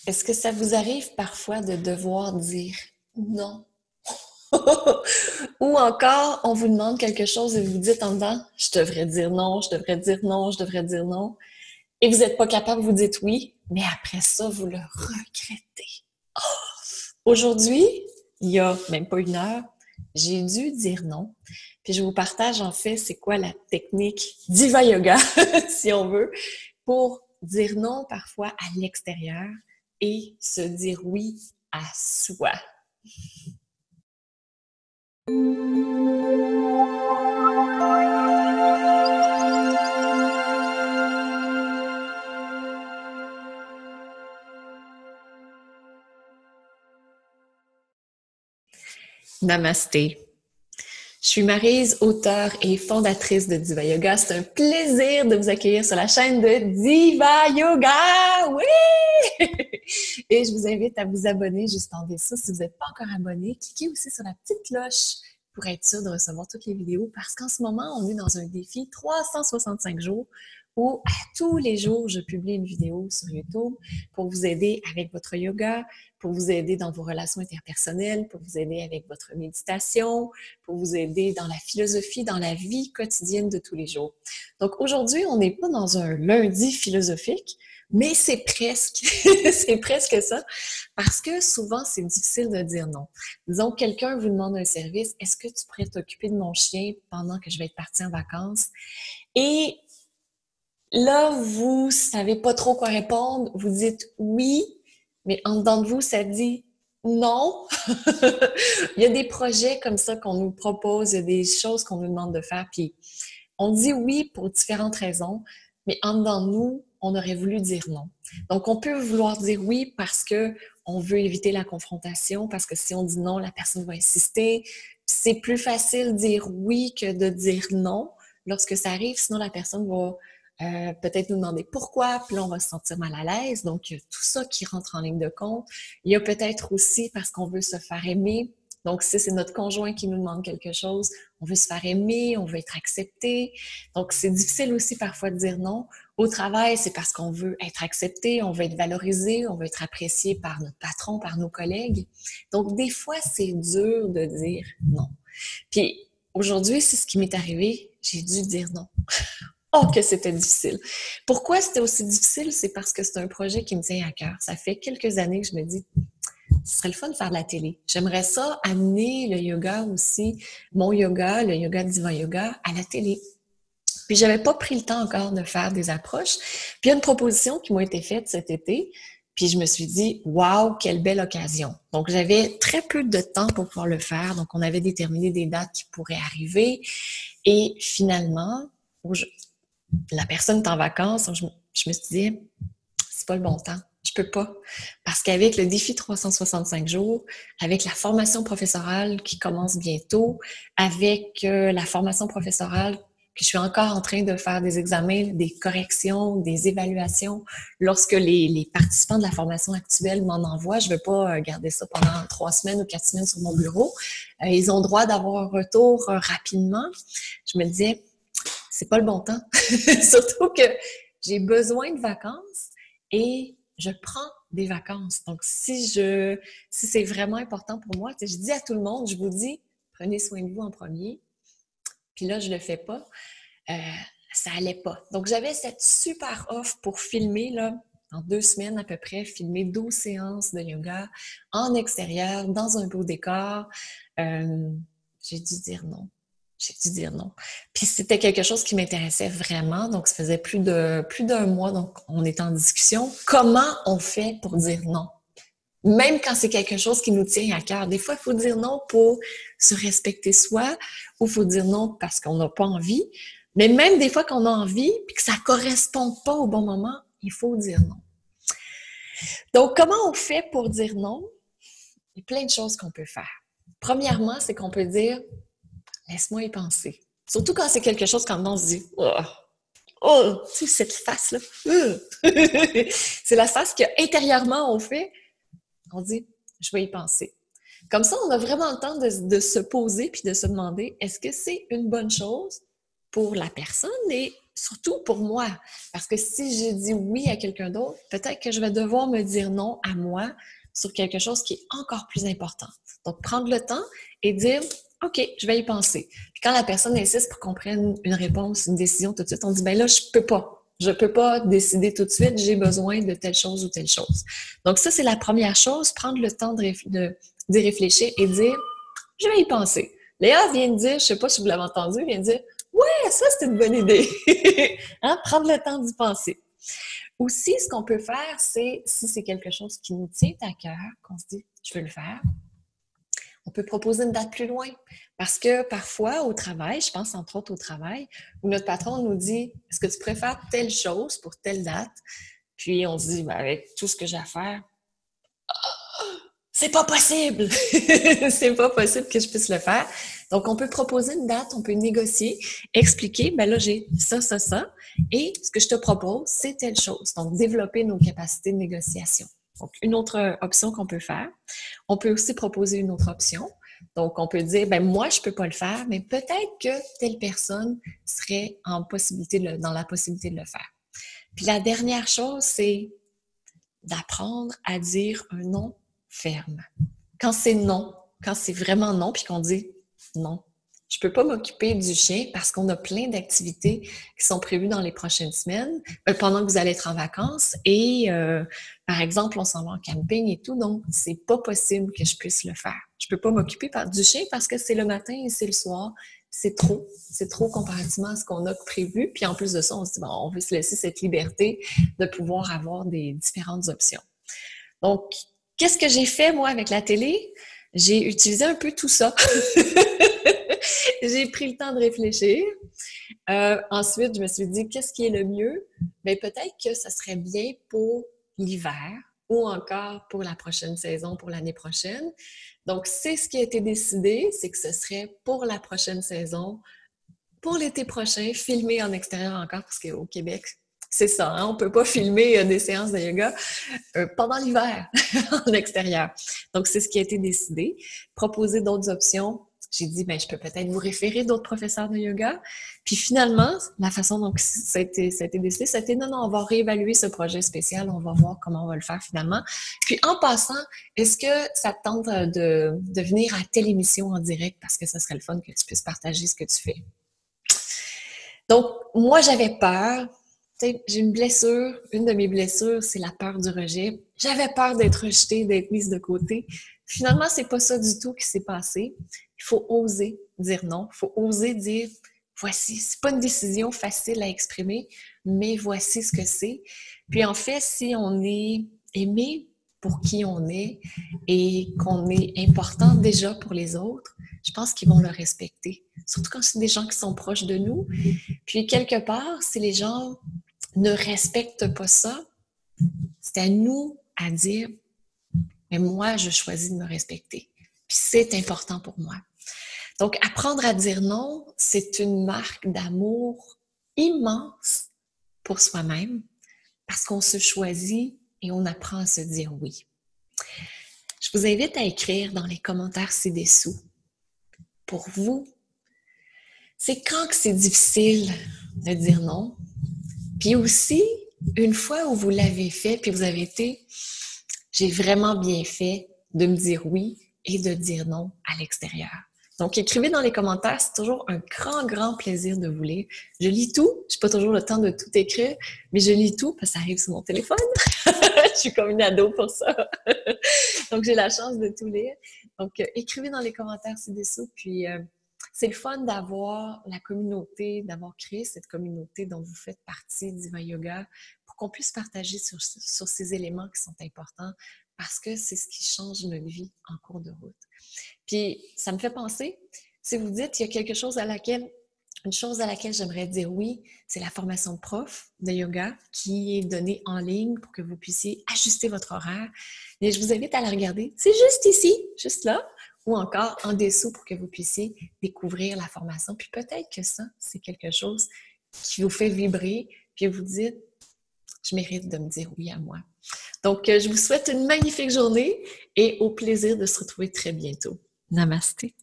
Est-ce que ça vous arrive parfois de devoir dire non? Ou encore, on vous demande quelque chose et vous dites en dedans, je devrais dire non, je devrais dire non, je devrais dire non. Et vous n'êtes pas capable, vous dites oui, mais après ça, vous le regrettez. Aujourd'hui, il y a même pas une heure, j'ai dû dire non. Puis je vous partage en fait c'est quoi la technique Diva Yoga, si on veut, pour dire non parfois à l'extérieur et se dire oui à soi. Namasté. Je suis Maryse, auteure et fondatrice de Diva Yoga. C'est un plaisir de vous accueillir sur la chaîne de Diva Yoga! Oui! Et je vous invite à vous abonner juste en dessous. Si vous n'êtes pas encore abonné, cliquez aussi sur la petite cloche pour être sûr de recevoir toutes les vidéos parce qu'en ce moment, on est dans un défi 365 jours où à tous les jours, je publie une vidéo sur YouTube pour vous aider avec votre yoga, pour vous aider dans vos relations interpersonnelles, pour vous aider avec votre méditation, pour vous aider dans la philosophie, dans la vie quotidienne de tous les jours. Donc aujourd'hui, on n'est pas dans un lundi philosophique, mais c'est presque, c'est presque ça, parce que souvent, c'est difficile de dire non. Disons, quelqu'un vous demande un service, est-ce que tu pourrais t'occuper de mon chien pendant que je vais être partie en vacances? Et là, vous savez pas trop quoi répondre, vous dites oui, mais en dedans de vous, ça dit non. Il y a des projets comme ça qu'on nous propose, il y a des choses qu'on nous demande de faire, puis on dit oui pour différentes raisons, mais en dedans de nous, on aurait voulu dire non. Donc, on peut vouloir dire oui parce que on veut éviter la confrontation, parce que si on dit non, la personne va insister. C'est plus facile de dire oui que de dire non lorsque ça arrive, sinon la personne va peut-être nous demander pourquoi, puis là, on va se sentir mal à l'aise. Donc, il y a tout ça qui rentre en ligne de compte. Il y a peut-être aussi parce qu'on veut se faire aimer. Donc, si c'est notre conjoint qui nous demande quelque chose, on veut se faire aimer, on veut être accepté. Donc, c'est difficile aussi parfois de dire non. Au travail, c'est parce qu'on veut être accepté, on veut être valorisé, on veut être apprécié par notre patron, par nos collègues. Donc, des fois, c'est dur de dire non. Puis, aujourd'hui, c'est ce qui m'est arrivé. J'ai dû dire non. Oh, que c'était difficile. Pourquoi c'était aussi difficile? C'est parce que c'est un projet qui me tient à cœur. Ça fait quelques années que je me dis, ce serait le fun de faire de la télé. J'aimerais ça amener le yoga aussi, mon yoga, le yoga Diva Yoga, à la télé. Puis j'avais pas pris le temps encore de faire des approches. Puis il y a une proposition qui m'a été faite cet été. Puis je me suis dit, waouh, quelle belle occasion. Donc j'avais très peu de temps pour pouvoir le faire. Donc on avait déterminé des dates qui pourraient arriver. Et finalement, la personne est en vacances, je me suis dit, c'est pas le bon temps. Je peux pas. Parce qu'avec le défi 365 jours, avec la formation professorale qui commence bientôt, avec la formation professorale que je suis encore en train de faire des examens, des corrections, des évaluations, lorsque les participants de la formation actuelle m'en envoient, je ne veux pas garder ça pendant 3 semaines ou 4 semaines sur mon bureau. Ils ont droit d'avoir un retour rapidement. Je me disais, c'est pas le bon temps. Surtout que j'ai besoin de vacances et je prends des vacances. Donc, si c'est vraiment important pour moi, je dis à tout le monde, je vous dis, prenez soin de vous en premier. Puis là, je le fais pas. Ça allait pas. Donc, j'avais cette super offre pour filmer, là, en 2 semaines à peu près, filmer 12 séances de yoga en extérieur, dans un beau décor. J'ai dû dire non. J'ai dû dire non. Puis c'était quelque chose qui m'intéressait vraiment. Donc, ça faisait plus d'un mois. Donc, on est en discussion. Comment on fait pour dire non? Même quand c'est quelque chose qui nous tient à cœur. Des fois, il faut dire non pour se respecter soi ou il faut dire non parce qu'on n'a pas envie. Mais même des fois qu'on a envie puis que ça ne correspond pas au bon moment, il faut dire non. Donc, comment on fait pour dire non? Il y a plein de choses qu'on peut faire. Premièrement, c'est qu'on peut dire « laisse-moi y penser ». Surtout quand c'est quelque chose quand on se dit « oh, tu sais, cette face-là. C'est la face qu'intérieurement on fait. On dit « je vais y penser ». Comme ça, on a vraiment le temps de se poser puis de se demander est-ce que c'est une bonne chose pour la personne et surtout pour moi. Parce que si j'ai dit oui à quelqu'un d'autre, peut-être que je vais devoir me dire non à moi sur quelque chose qui est encore plus important. Donc, prendre le temps et dire « OK, je vais y penser ». Puis quand la personne insiste pour qu'on prenne une réponse, une décision tout de suite, on dit « Ben là, je peux pas. Je peux pas décider tout de suite. J'ai besoin de telle chose ou telle chose. » Donc ça, c'est la première chose, prendre le temps d'y réfléchir et dire « Je vais y penser ». Léa vient de dire, je sais pas si vous l'avez entendu, vient de dire « Ouais, ça, c'est une bonne idée. » Hein? Prendre le temps d'y penser. Aussi, ce qu'on peut faire, c'est, si c'est quelque chose qui nous tient à cœur, qu'on se dit « Je veux le faire », on peut proposer une date plus loin. Parce que parfois, au travail, je pense entre autres au travail, où notre patron nous dit « Est-ce que tu préfères telle chose pour telle date? » Puis on se dit ben, « Avec tout ce que j'ai à faire, c'est pas possible! » C'est pas possible que je puisse le faire. Donc, on peut proposer une date, on peut négocier, expliquer, ben là, j'ai ça, ça, ça, et ce que je te propose, c'est telle chose. Donc, développer nos capacités de négociation. Donc, une autre option qu'on peut faire. On peut aussi proposer une autre option. Donc, on peut dire, ben moi, je peux pas le faire, mais peut-être que telle personne serait dans la possibilité de le faire. Puis la dernière chose, c'est d'apprendre à dire un non ferme. Quand c'est non, quand c'est vraiment non, puis qu'on dit non, je peux pas m'occuper du chien parce qu'on a plein d'activités qui sont prévues dans les prochaines semaines, pendant que vous allez être en vacances et par exemple, on s'en va en camping et tout, donc c'est pas possible que je puisse le faire. Je peux pas m'occuper du chien parce que c'est le matin et c'est le soir. C'est trop comparativement à ce qu'on a prévu. Puis en plus de ça, on se dit, bon, on veut se laisser cette liberté de pouvoir avoir des différentes options. Donc, qu'est-ce que j'ai fait, moi, avec la télé? J'ai utilisé un peu tout ça. J'ai pris le temps de réfléchir. Ensuite, je me suis dit, qu'est-ce qui est le mieux? Bien, peut-être que ça serait bien pour l'hiver ou encore pour la prochaine saison, pour l'année prochaine. Donc, c'est ce qui a été décidé, c'est que ce serait pour la prochaine saison, pour l'été prochain, filmé en extérieur encore, parce qu'au Québec, c'est ça, hein? On ne peut pas filmer des séances de yoga pendant l'hiver en extérieur. Donc, c'est ce qui a été décidé. Proposer d'autres options. J'ai dit, ben, je peux peut-être vous référer d'autres professeurs de yoga. Puis finalement, la façon dont ça a été décidé, c'était non, on va réévaluer ce projet spécial, on va voir comment on va le faire finalement. Puis en passant, est-ce que ça te tente de venir à telle émission en direct parce que ça serait le fun que tu puisses partager ce que tu fais? Donc, moi, j'avais peur. J'ai une blessure. Une de mes blessures, c'est la peur du rejet. J'avais peur d'être rejetée, d'être mise de côté. Finalement, c'est pas ça du tout qui s'est passé. Il faut oser dire non. Il faut oser dire, voici, c'est pas une décision facile à exprimer, mais voici ce que c'est. Puis en fait, si on est aimé pour qui on est et qu'on est important déjà pour les autres, je pense qu'ils vont le respecter. Surtout quand c'est des gens qui sont proches de nous. Puis quelque part, si les gens ne respectent pas ça, c'est à nous à dire « Mais moi, je choisis de me respecter. » Puis c'est important pour moi. Donc, apprendre à dire non, c'est une marque d'amour immense pour soi-même parce qu'on se choisit et on apprend à se dire oui. Je vous invite à écrire dans les commentaires ci-dessous. Pour vous, c'est quand que c'est difficile de dire non? Puis aussi, une fois où vous l'avez fait, puis vous avez été, j'ai vraiment bien fait de me dire oui et de dire non à l'extérieur. Donc, écrivez dans les commentaires, c'est toujours un grand, grand plaisir de vous lire. Je lis tout, je n'ai pas toujours le temps de tout écrire, mais je lis tout parce que ça arrive sur mon téléphone. Je suis comme une ado pour ça. Donc, j'ai la chance de tout lire. Donc, écrivez dans les commentaires ci-dessous, puis c'est le fun d'avoir la communauté, d'avoir créé cette communauté dont vous faites partie, Diva Yoga, pour qu'on puisse partager sur ces éléments qui sont importants parce que c'est ce qui change notre vie en cours de route. Puis, ça me fait penser, si vous dites, il y a une chose à laquelle j'aimerais dire oui, c'est la formation de prof de yoga qui est donnée en ligne pour que vous puissiez ajuster votre horaire. Et je vous invite à la regarder. C'est juste ici, juste là, ou encore en dessous pour que vous puissiez découvrir la formation. Puis peut-être que ça, c'est quelque chose qui vous fait vibrer, puis vous dites, je mérite de me dire oui à moi. Donc, je vous souhaite une magnifique journée et au plaisir de se retrouver très bientôt. Namasté.